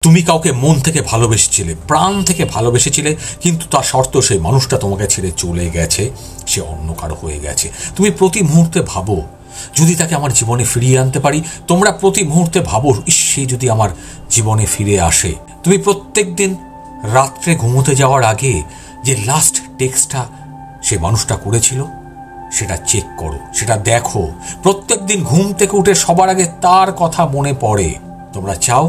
তুমি কাউকে মন থেকে ভালোবেসেছিলে, প্রাণ থেকে ভালোবেসেছিলে, কিন্তু তার শর্ত সেই মানুষটা তোমাকে ছেড়ে চলে গেছে, সে অন্য কারো হয়ে গেছে। তুমি প্রতি মুহূর্তে ভাবো যদি তাকে আমার জীবনে ফিরিয়ে আনতে পারি। তোমরা প্রতি মুহূর্তে ভাবো সে যদি আমার জীবনে ফিরে আসে। তুমি প্রত্যেক দিন রাত্রে ঘুমোতে যাওয়ার আগে যে লাস্ট টেক্সটটা সে মানুষটা করেছিল সেটা চেক করো, সেটা দেখো। প্রত্যেক দিন ঘুম থেকে উঠে সবার আগে তার কথা মনে পড়ে। তোমরা চাও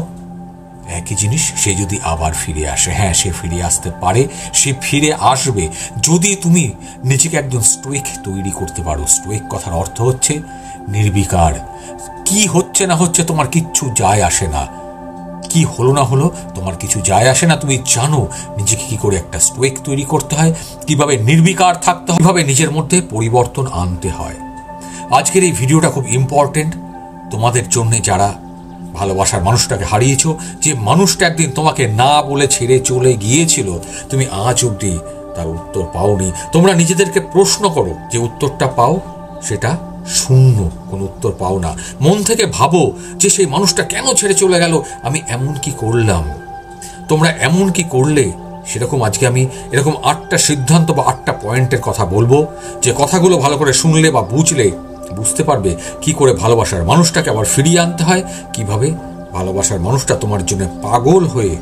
একই জিনিস সে যদি আবার ফিরে আসে। হ্যাঁ, সে ফিরে আসতে পারে, সে ফিরে আসবে যদি তুমি নিজেকে একজন স্টোইক তৈরি করতে পারো। স্টোইক কথার অর্থ হচ্ছে নির্বিকার। কি হচ্ছে না হচ্ছে তোমার কিচ্ছু যায় আসে না, কি হলো না হলো তোমার কিছু যায় আসে না। তুমি জানো নিজেকে কি করে একটা স্টোইক তৈরি করতে হয়, কিভাবে নির্বিকার থাকতে হয়, কিভাবে নিজের মধ্যে পরিবর্তন আনতে হয়। আজকের এই ভিডিওটা খুব ইম্পর্টেন্ট তোমাদের জন্য যারা ভালোবাসার মানুষটাকে হারিয়েছ, যে মানুষটা একদিন তোমাকে না বলে ছেড়ে চলে গিয়েছিল, তুমি আজ অবধি তার উত্তর পাওনি। তোমরা নিজেদেরকে প্রশ্ন করো, যে উত্তরটা পাও সেটা শূন্য, কোনো উত্তর পাও না। মন থেকে ভাবো যে সেই মানুষটা কেন ছেড়ে চলে গেল, আমি এমন কি করলাম। তোমরা এমন কি করলে, সেরকম আজকে আমি এরকম 8টা সিদ্ধান্ত বা 8টা পয়েন্টের কথা বলবো, যে কথাগুলো ভালো করে শুনলে বা বুঝলে বুঝতে পারবে কি করে ভালোবাসার মানুষটাকে আবার ফিরিয়ে আনতে হয়, কিভাবে ভালোবাসার মানুষটা তোমার জন্য পাগল হয়ে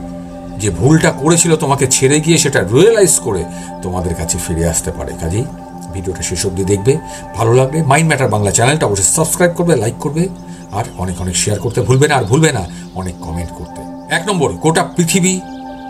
যে ভুলটা করেছিল তোমাকে ছেড়ে গিয়ে সেটা রিয়েলাইজ করে তোমাদের কাছে ফিরে আসতে পারে। কাজেই ভিডিওটা শেষ অবধি দেখবে। ভালো লাগলে মাইন্ড ম্যাটার বাংলা চ্যানেলটা অবশ্যই সাবস্ক্রাইব করবে, লাইক করবে, আর অনেক অনেক শেয়ার করতে ভুলবে না। আর ভুলবে না অনেক কমেন্ট করতে। 1 নম্বর, গোটা পৃথিবী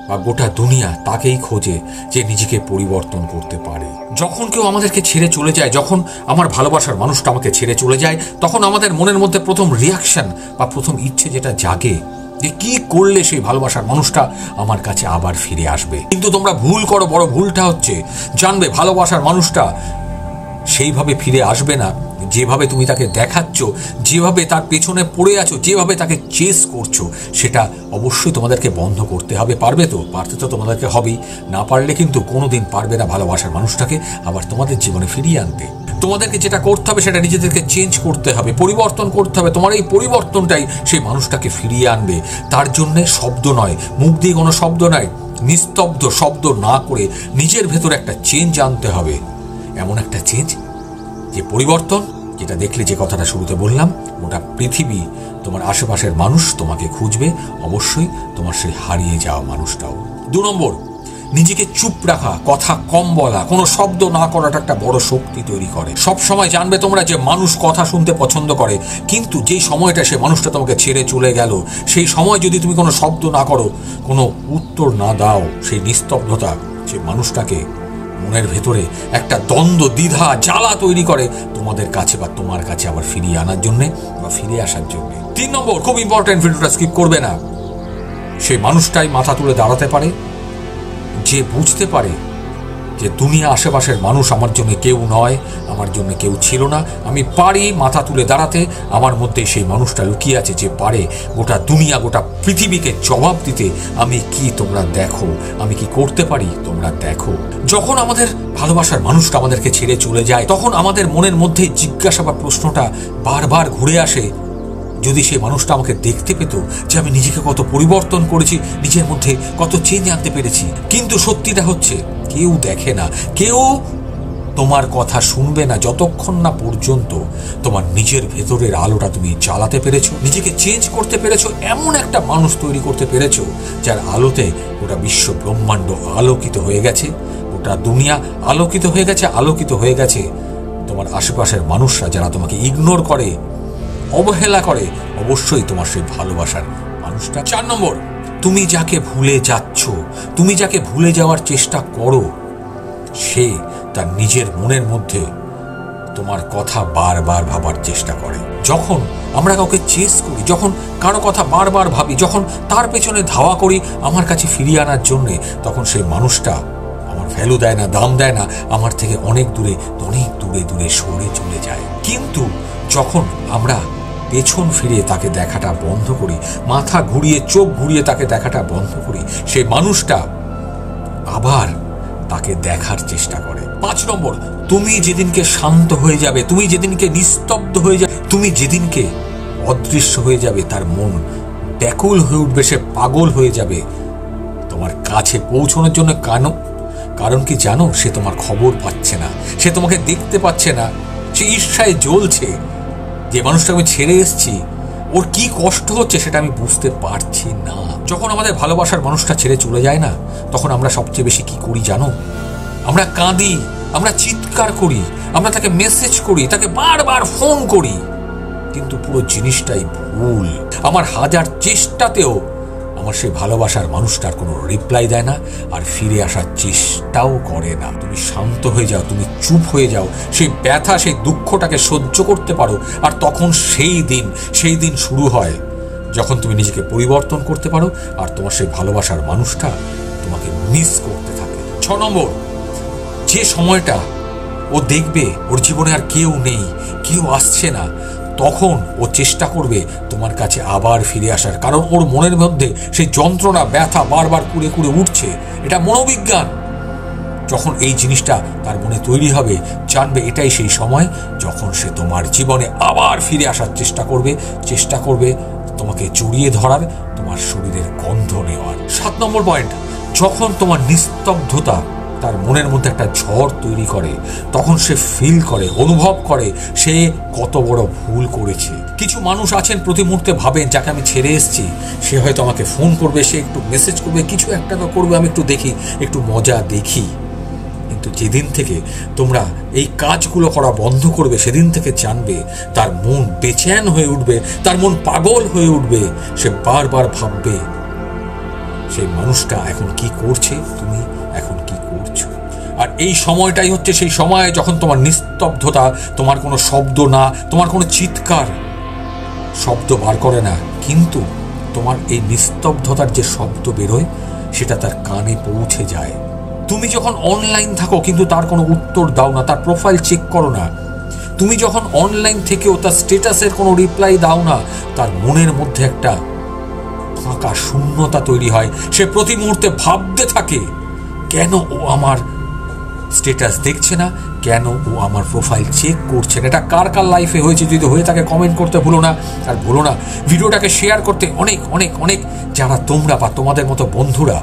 বা গোটা দুনিয়া তাকেই খোঁজে যে নিজেকে পরিবর্তন করতে পারে। যখন কেউ আমাদেরকে ছেড়ে চলে যায়, যখন আমার ভালোবাসার মানুষটা আমাকে ছেড়ে চলে যায়, তখন আমাদের মনের মধ্যে প্রথম রিয়াকশন বা প্রথম ইচ্ছে যেটা জাগে, যে কি করলে সেই ভালোবাসার মানুষটা আমার কাছে আবার ফিরে আসবে। কিন্তু তোমরা ভুল করো। বড় ভুলটা হচ্ছে জানবে ভালোবাসার মানুষটা সেইভাবে ফিরে আসবে না যেভাবে তুমি তাকে দেখাচ্ছ, যেভাবে তার পেছনে পড়ে আছো, যেভাবে তাকে চেস করছো। সেটা অবশ্যই তোমাদেরকে বন্ধ করতে হবে। পারবে তো? পারতে তো তোমাদেরকে হবেই। না পারলে কিন্তু কোনোদিন পারবে না ভালোবাসার মানুষটাকে আবার তোমাদের জীবনে ফিরিয়ে আনতে। তোমাদেরকে যেটা করতে হবে সেটা নিজেদেরকে চেঞ্জ করতে হবে, পরিবর্তন করতে হবে। তোমার এই পরিবর্তনটাই সেই মানুষটাকে ফিরিয়ে আনবে। তার জন্যে শব্দ নয়, মুখ দিয়ে কোনো শব্দ নয়, নিস্তব্ধ শব্দ না করে নিজের ভেতরে একটা চেঞ্জ আনতে হবে। এমন একটা চেঞ্জ, যে পরিবর্তন, যেটা দেখলে যে কথাটা শুরুতে বললাম, গোটা পৃথিবী তোমার আশেপাশের মানুষ তোমাকে খুঁজবে, অবশ্যই তোমার সেই হারিয়ে যাওয়া মানুষটাও। 2 নম্বর, নিজেকে চুপ রাখা, কথা কম বলা, কোনো শব্দ না করাটা একটা বড় শক্তি তৈরি করে। সব সময় জানবে তোমরা যে মানুষ কথা শুনতে পছন্দ করে, কিন্তু যেই সময়টা সে মানুষটা তোমাকে ছেড়ে চলে গেল, সেই সময় যদি তুমি কোনো শব্দ না করো, কোনো উত্তর না দাও, সেই নিস্তব্ধতা সে মানুষটাকে মনের ভেতরে একটা দ্বন্দ্ব, দ্বিধা, জ্বালা তৈরি করে তোমাদের কাছে বা তোমার কাছে আবার ফিরিয়ে আনার জন্যে বা ফিরে আসার জন্যে। 3 নম্বর, খুব ইম্পর্টেন্ট, ভিডিওটা স্কিপ করবে না। সেই মানুষটাই মাথা তুলে দাঁড়াতে পারে যে বুঝতে পারে যে দুনিয়া আশেপাশের মানুষ আমার জন্য কেউ নয়, আমার জন্য কেউ ছিল না। আমি পারি মাথা তুলে দাঁড়াতে। আমার মধ্যে সেই মানুষটা লুকিয়ে আছে যে পারে গোটা দুনিয়া, গোটা পৃথিবীকে জবাব দিতে। আমি কি, তোমরা দেখো, আমি কি করতে পারি, তোমরা দেখো। যখন আমাদের ভালোবাসার মানুষটা আমাদেরকে ছেড়ে চলে যায়, তখন আমাদের মনের মধ্যে জিজ্ঞাসা বা প্রশ্নটা বারবার ঘুরে আসে, যদি সেই মানুষটা আমাকে দেখতে পেত যে আমি নিজেকে কত পরিবর্তন করেছি, নিজের মধ্যে কত চেঞ্জ আনতে পেরেছি। কিন্তু সত্যিটা হচ্ছে কেউ দেখে না, কেউ তোমার কথা শুনবে না যতক্ষণ না পর্যন্ত তোমার নিজের ভেতরের আলোটা তুমি জ্বালাতে পেরেছো, নিজেকে চেঞ্জ করতে পেরেছো, এমন একটা মানুষ তৈরি করতে পেরেছো যার আলোতে গোটা বিশ্ব ব্রহ্মাণ্ড আলোকিত হয়ে গেছে, গোটা দুনিয়া আলোকিত হয়ে গেছে, আলোকিত হয়ে গেছে। তোমার আশেপাশের মানুষরা যারা তোমাকে ইগনোর করে, অবহেলা করে, অবশ্যই তোমার সেই ভালোবাসার মানুষটা। 4 নম্বর, তুমি যাকে ভুলে যাচ্ছ, তুমি যাকে ভুলে যাওয়ার চেষ্টা করো, সে তার নিজের মনের মধ্যে তোমার কথা বারবার ভাবার চেষ্টা করে। যখন আমরা কাউকে চেস করি, যখন কারো কথা বারবার ভাবি, যখন তার পেছনে ধাওয়া করি আমার কাছে ফিরিয়ে আনার জন্যে, তখন সেই মানুষটা আমার ভ্যালু দেয় না, দাম দেয় না, আমার থেকে অনেক দূরে দূরে সরে চলে যায়। কিন্তু যখন আমরা পেছন ফিরে তাকে দেখাটা বন্ধ করি, মাথা ঘুরিয়ে, চোখ ঘুরিয়ে তাকে দেখাটা বন্ধ করি, সেই মানুষটা আবার তাকে দেখার চেষ্টা করে। 5 নম্বর, তুমি যেদিনকে শান্ত হয়ে যাবে, তুমি যেদিনকে নিস্তব্ধ হয়ে যাবে, তুমি যেদিনকে অদৃশ্য হয়ে যাবে, তার মন ব্যাকুল হয়ে উঠবে, সে পাগল হয়ে যাবে তোমার কাছে পৌঁছানোর জন্য। কারণ কি জানো? সে তোমার খবর পাচ্ছে না, সে তোমাকে দেখতে পাচ্ছে না, সে ঈর্ষায় জ্বলছে। যে মানুষটা আমি ছেড়ে এসেছি ওর কি কষ্ট হচ্ছে সেটা আমি বুঝতে পারছি না। যখন আমাদের ভালোবাসার মানুষটা ছেড়ে চলে যায় না, তখন আমরা সবচেয়ে বেশি কি করি জানো? আমরা কাঁদি, আমরা চিৎকার করি, আমরা তাকে মেসেজ করি, তাকে বারবার ফোন করি, কিন্তু পুরো জিনিসটাই ভুল। আমার হাজার চেষ্টাতেও আমার সেই ভালোবাসার মানুষটার কোনো রিপ্লাই দেয় না, আর ফিরে আসার চেষ্টাও করে না। তুমি শান্ত হয়ে যাও, তুমি চুপ হয়ে যাও, সেই ব্যথা, সেই দুঃখটাকে সহ্য করতে পারো। আর তখন সেই দিন শুরু হয় যখন তুমি নিজেকে পরিবর্তন করতে পারো, আর তোমার সেই ভালোবাসার মানুষটা তোমাকে মিস করতে থাকে। 6 নম্বর, যে সময়টা ও দেখবে ওর জীবনে আর কেউ নেই, কেউ আসছে না, তখন ও চেষ্টা করবে তোমার কাছে আবার ফিরে আসার। কারণ ওর মনের মধ্যে সেই যন্ত্রণা, ব্যথা বারবার কুড়ে কুড়ে উঠছে। এটা মনোবিজ্ঞান। যখন এই জিনিসটা তার মনে তৈরি হবে, জানবে এটাই সেই সময় যখন সে তোমার জীবনে আবার ফিরে আসার চেষ্টা করবে তোমাকে জড়িয়ে ধরার, তোমার শরীরের গন্ধ নেওয়ার। 7 নম্বর পয়েন্ট, যখন তোমার নিস্তব্ধতা তার মনের মধ্যে একটা ঝড় তৈরি করে, তখন সে ফিল করে, অনুভব করে সে কত বড় ভুল করেছে। কিছু মানুষ আছেন প্রতি মুহূর্তে ভাবেন যাকে আমি ছেড়ে এসেছি সে হয়তো আমাকে ফোন করবে, সে একটু মেসেজ করবে, কিছু একটা তো করবে, আমি একটু দেখি, একটু মজা দেখি। কিন্তু যেদিন থেকে তোমরা এই কাজগুলো করা বন্ধ করবে, সেদিন থেকে জানবে তার মন বেচেন হয়ে উঠবে, তার মন পাগল হয়ে উঠবে। সে বারবার ভাববে সেই মানুষটা এখন কি করছে, তুমি এখন কি করছো। আর এই সময়টাই হচ্ছে সেই সময় যখন তোমার নিস্তব্ধতা, তোমার কোনো শব্দ না, তোমার কোনো চিৎকার শব্দ বার করে না, কিন্তু তোমার এই নিস্তব্ধতার যে শব্দ বেরোয় সেটা তার কানে পৌঁছে যায়। তুমি যখন অনলাইন থাকো কিন্তু তার কোনো উত্তর দাও না, তার প্রোফাইল চেক করো না, তুমি যখন অনলাইন থেকেও তার স্ট্যাটাসের কোনো রিপ্লাই দাও না, তার মনের মধ্যে একটা ফাঁকা শূন্যতা তৈরি হয়। সে প্রতি মুহূর্তে ভাবতে থাকে কেন ও আমার স্ট্যাটাস দেখছে না, কেন ও আমার প্রোফাইল চেক করছে না। এটা কার কার লাইফে হয়েছে? যদি হয়ে থাকে কমেন্ট করতে ভুলো না। আর ভুলো না ভিডিওটাকে শেয়ার করতে। অনেক অনেক অনেক যারা তোমরা বা তোমাদের মতো বন্ধুরা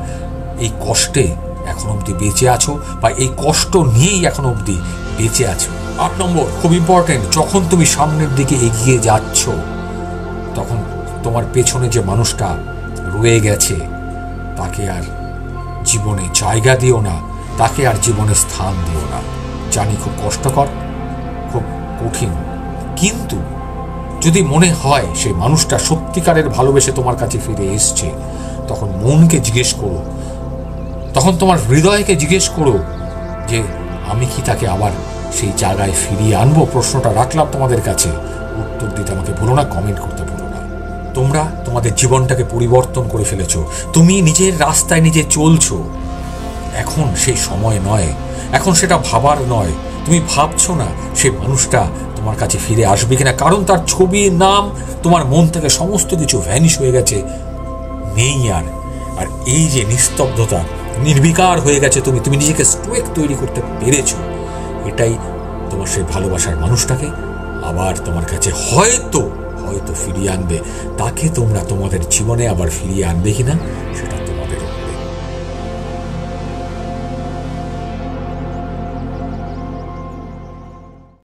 এই কষ্টে এখন অবধি বেঁচে আছো, বা এই কষ্ট নিয়েই এখন অবধি বেঁচে আছো। 8 নম্বর, খুব ইম্পর্টেন্ট, যখন তুমি সামনের দিকে এগিয়ে যাচ্ছ তখন তোমার পেছনে যে মানুষটা রয়ে গেছে তাকে আর জীবনে জায়গা দিও না, তাকে আর জীবনে স্থান দিও না। জানি খুব কষ্টকর, খুব কঠিন, কিন্তু যদি মনে হয় সেই মানুষটা সত্যিকারের ভালোবেসে তোমার কাছে ফিরে এসছে, তখন মনকে জিজ্ঞেস করো, তখন তোমার হৃদয়কে জিজ্ঞেস করো যে আমি কি তাকে আবার সেই জায়গায় ফিরিয়ে আনবো। প্রশ্নটা রাখলাম তোমাদের কাছে, উত্তর দিতে আমাকে ভুলো না, কমেন্ট করতে ভুলো না। তোমরা তোমাদের জীবনটাকে পরিবর্তন করে ফেলেছো, তুমি নিজের রাস্তায় নিজে চলছো। এখন সেই সময় নয়, এখন সেটা ভাবার নয়। তুমি ভাবছো না সেই মানুষটা তোমার কাছে ফিরে আসবে কিনা, কারণ তার ছবি, নাম তোমার মন থেকে সমস্ত কিছু ভ্যানিশ হয়ে গেছে, নেই আর। আর এই যে নিস্তব্ধতা, নির্বিকার হয়ে গেছে, তুমি নিজেকে স্টোয়েক তৈরি করতে পেরেছো, এটাই তোমার সেই ভালোবাসার মানুষটাকে আবার তোমার কাছে হয়তো ফিরিয়ে আনবে। তাকে তোমরা তোমাদের জীবনে আবার ফিরিয়ে আনবে কিনা সেটা